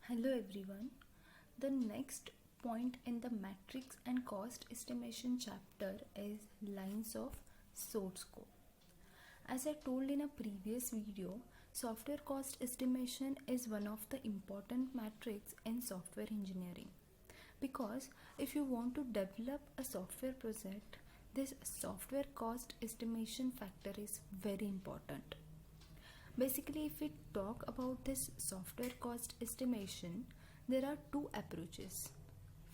Hello everyone. The next point in the matrix and cost estimation chapter is lines of source code. As I told in a previous video, software cost estimation is one of the important metrics in software engineering. Because if you want to develop a software project, this software cost estimation factor is very important. Basically, if we talk about this software cost estimation, there are two approaches.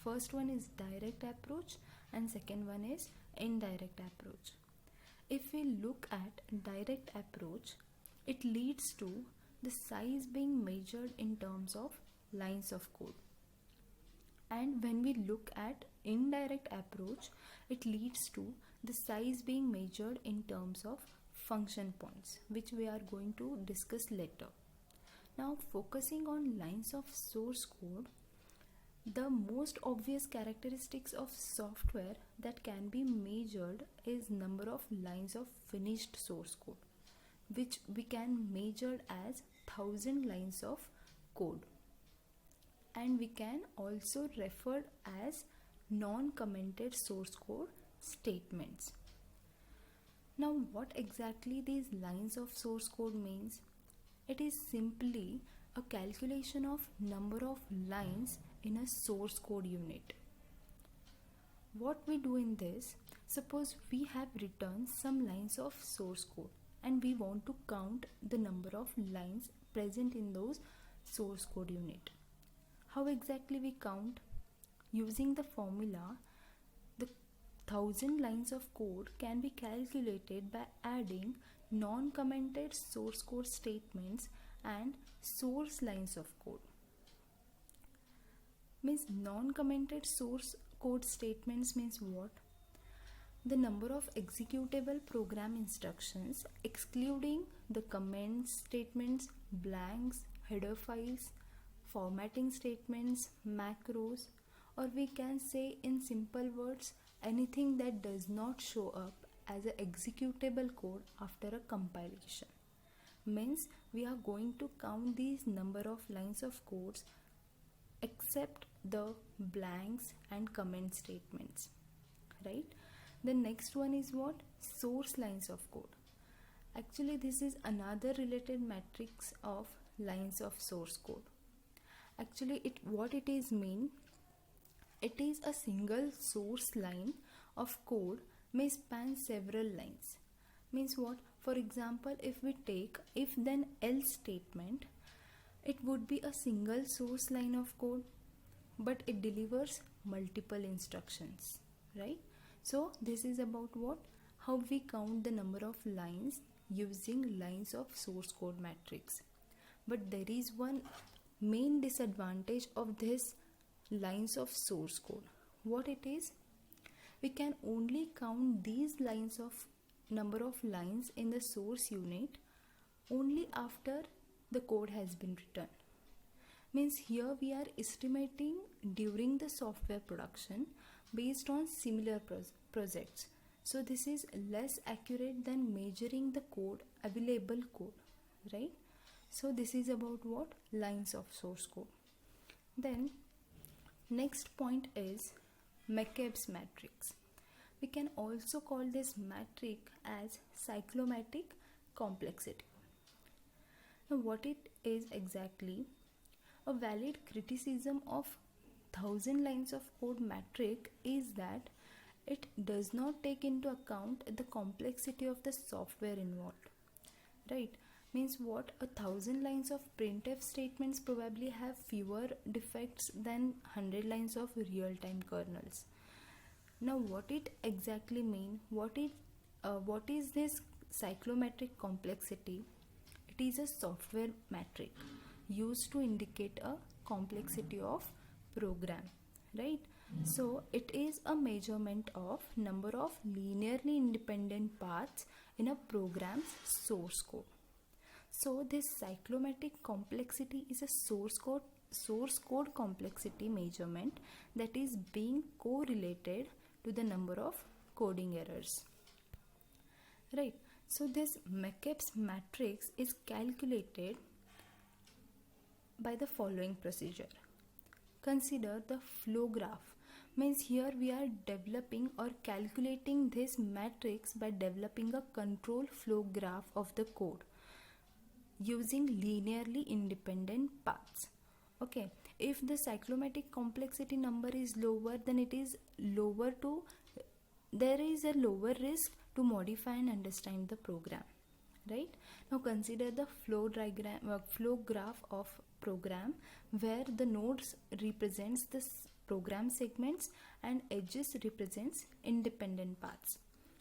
First one is direct approach and second one is indirect approach. If we look at direct approach, it leads to the size being measured in terms of lines of code. And when we look at indirect approach, it leads to the size being measured in terms of function points, which we are going to discuss later. Now, focusing on lines of source code, the most obvious characteristics of software that can be measured is number of lines of finished source code, which we can measure as 1000 lines of code, and we can also refer as non-commented source code statements. Now, what exactly these lines of source code means? It is simply a calculation of number of lines in a source code unit. What we do in this, suppose we have written some lines of source code and we want to count the number of lines present in those source code unit. How exactly we count? Using the formula, the 1000 lines of code can be calculated by adding non-commented source code statements and source lines of code. Means non-commented source code statements means what? The number of executable program instructions excluding the comment statements, blanks, header files, formatting statements, macros, or we can say in simple words, anything that does not show up as an executable code after a compilation. Means we are going to count these number of lines of codes except the blanks and comment statements, right? The next one is what? Source lines of code. Actually, this is another related matrix of lines of source code. Actually, what it is mean? It is a single source line of code may span several lines. Means what? For example, if we take if then else statement, it would be a single source line of code, but it delivers multiple instructions, right? So this is about what? How we count the number of lines using lines of source code matrix. But there is one main disadvantage of this lines of source code. What it is? We can only count these lines of number of lines in the source unit only after the code has been written. Means here we are estimating during the software production based on similar projects. So this is less accurate than measuring the code, available code, right? So this is about what? Lines of source code. Then next point is McCabe's matrix. We can also call this matrix as cyclomatic complexity. Now, what it is exactly? A valid criticism of 1000 lines of code matrix is that it does not take into account the complexity of the software involved, right? Means what? 1000 lines of printf statements probably have fewer defects than 100 lines of real-time kernels. Now, what it exactly mean? What is this cyclomatic complexity? It is a software metric used to indicate a complexity of program, right? So it is a measurement of number of linearly independent paths in a program's source code. So this cyclomatic complexity is a source code complexity measurement that is being correlated to the number of coding errors, right? So this McCabe's matrix is calculated by the following procedure. Consider the flow graph. Means here we are developing or calculating this matrix by developing a control flow graph of the code using linearly independent paths. Okay, if the cyclomatic complexity number is lower, then it is lower to there is a lower risk to modify and understand the program. Right, now consider the flow graph of program, where the nodes represents the program segments and edges represents independent paths.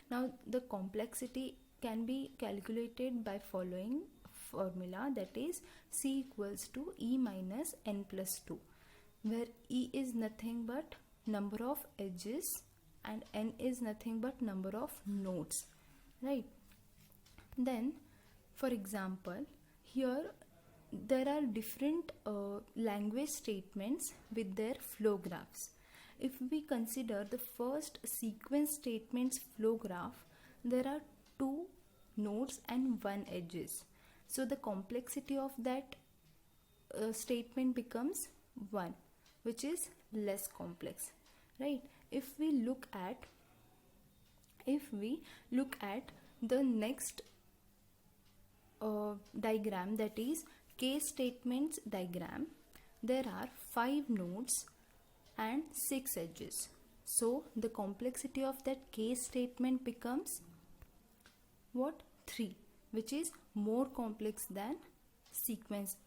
Now the complexity can be calculated by following formula, that is C equals to E minus n plus 2, where E is nothing but number of edges and n is nothing but number of nodes. Right, then for example, here there are different language statements with their flow graphs. If we consider the first sequence statements flow graph, there are 2 nodes and 1 edges. So the complexity of that statement becomes 1, which is less complex. Right, if we look at the next diagram, that is case statements diagram, there are 5 nodes and 6 edges. So the complexity of that case statement becomes what? 3, which is more complex than sequence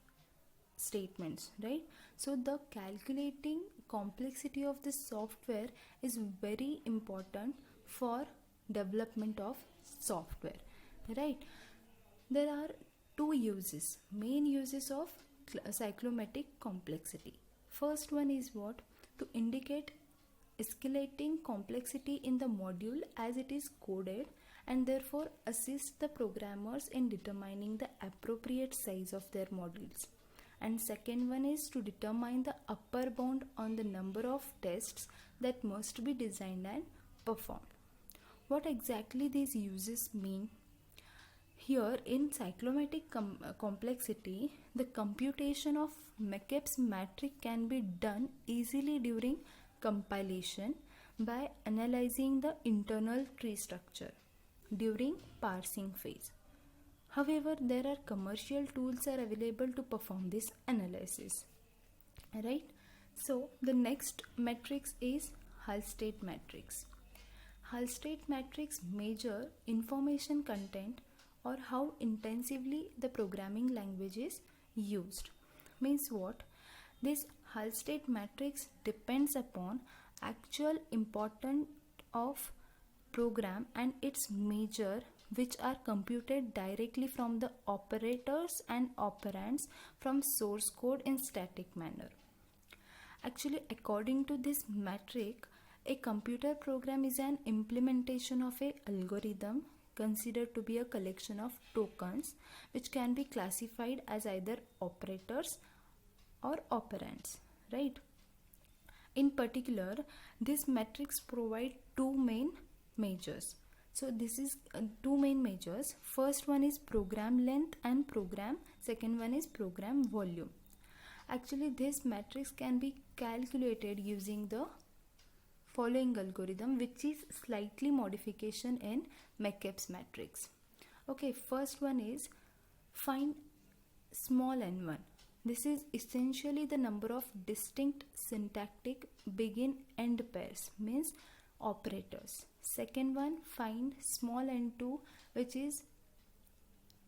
statements. Right, so the calculating complexity of this software is very important for development of software. Right, there are 2 uses, main uses of cyclomatic complexity. First one is what? To indicate escalating complexity in the module as it is coded, and therefore assist the programmers in determining the appropriate size of their modules. And second one is to determine the upper bound on the number of tests that must be designed and performed. What exactly these uses mean? Here in cyclomatic complexity, the computation of McCabe's matrix can be done easily during compilation by analyzing the internal tree structure during parsing phase. However, there are commercial tools are available to perform this analysis. Right, so the next matrix is Halstead matrix. Halstead matrix measure information content or how intensively the programming language is used. Means what? This Halstead matrix depends upon actual importance of program and its measure, which are computed directly from the operators and operands from source code in static manner. Actually, according to this metric, a computer program is an implementation of a algorithm considered to be a collection of tokens which can be classified as either operators or operands. Right, in particular, this matrix provide 2 main measures. So this is 2 main measures. First one is program length and second one is program volume. Actually, this matrix can be calculated using the following algorithm, which is slightly modification in McCabe's matrix. Okay, first one is find small n1. This is essentially the number of distinct syntactic begin-end pairs, means operators. Second one, find small n2, which is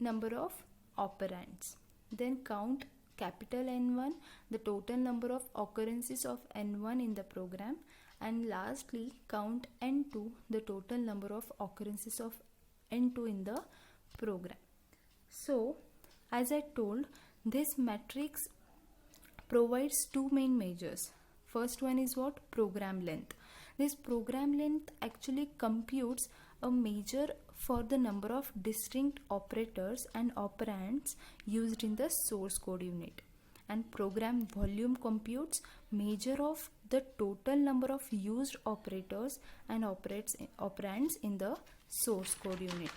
number of operands. Then count capital N1, the total number of occurrences of N1 in the program. And lastly, count N2, the total number of occurrences of N2 in the program. So, as I told, this matrix provides 2 main measures. First one is what? Program length. This program length actually computes a measure for the number of distinct operators and operands used in the source code unit. And program volume computes measure of the total number of used operators and operands in the source code unit.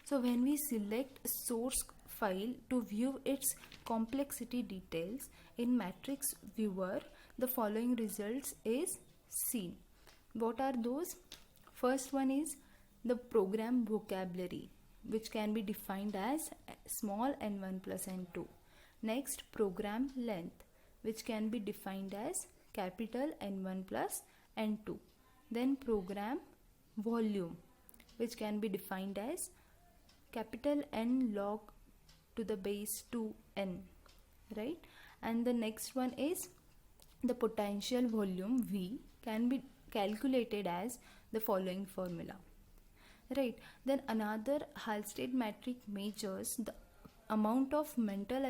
So when we select source file to view its complexity details. In matrix viewer, the following results is seen. What are those? First one is the program vocabulary, which can be defined as small n1 plus n2. Next, program length, which can be defined as capital N1 plus N2. Then program volume, which can be defined as capital N log to the base 2n, right? And the next one is the potential volume V can be calculated as the following formula, right? Then another Halstead metric measures the amount of mental